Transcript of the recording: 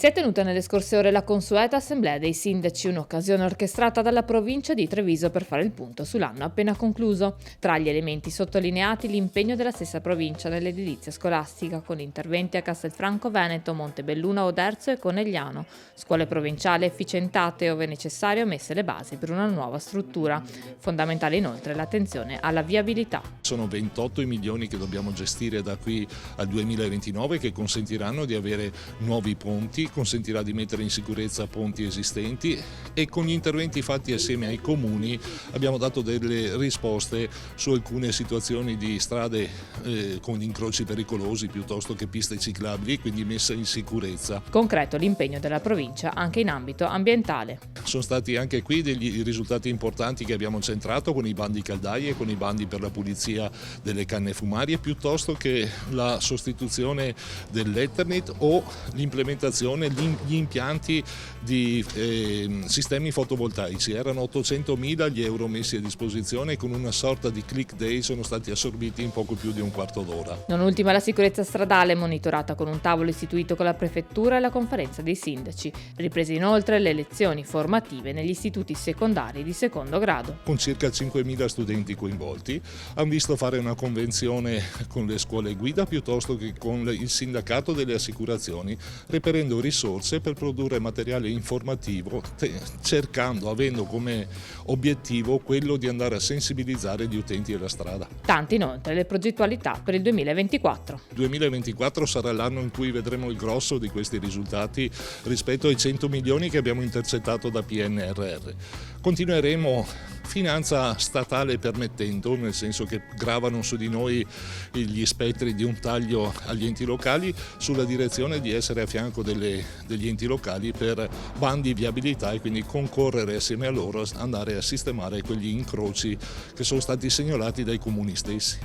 Si è tenuta nelle scorse ore la consueta assemblea dei sindaci, un'occasione orchestrata dalla provincia di Treviso per fare il punto sull'anno appena concluso. Tra gli elementi sottolineati l'impegno della stessa provincia nell'edilizia scolastica, con interventi a Castelfranco Veneto, Montebelluna, Oderzo e Conegliano, scuole provinciali efficientate ove necessario messe le basi per una nuova struttura. Fondamentale inoltre l'attenzione alla viabilità. Sono 28 i milioni che dobbiamo gestire da qui al 2029 che consentiranno di avere nuovi ponti, consentirà di mettere in sicurezza ponti esistenti e con gli interventi fatti assieme ai comuni abbiamo dato delle risposte su alcune situazioni di strade con incroci pericolosi piuttosto che piste ciclabili, quindi messa in sicurezza. Concreto l'impegno della provincia anche in ambito ambientale. Sono stati anche qui degli risultati importanti che abbiamo centrato con i bandi caldaie e con i bandi per la pulizia delle canne fumarie, piuttosto che la sostituzione dell'Ethernet o l'implementazione gli impianti di sistemi fotovoltaici. Erano 800.000 gli euro messi a disposizione e con una sorta di click day sono stati assorbiti in poco più di un quarto d'ora. Non ultima la sicurezza stradale, monitorata con un tavolo istituito con la prefettura e la conferenza dei sindaci. Riprese inoltre le lezioni formative negli istituti secondari di secondo grado. Con circa 5.000 studenti coinvolti, hanno visto fare una convenzione con le scuole guida piuttosto che con il sindacato delle assicurazioni, reperendo risorse per produrre materiale informativo, avendo come obiettivo quello di andare a sensibilizzare gli utenti della strada. Tante inoltre le progettualità per il 2024. Il 2024 sarà l'anno in cui vedremo il grosso di questi risultati rispetto ai 100 milioni che abbiamo intercettato da PNRR. Continueremo, finanza statale permettendo, nel senso che gravano su di noi gli spettri di un taglio agli enti locali, sulla direzione di essere a fianco degli enti locali per bandi viabilità e quindi concorrere assieme a loro, andare a sistemare quegli incroci che sono stati segnalati dai comuni stessi.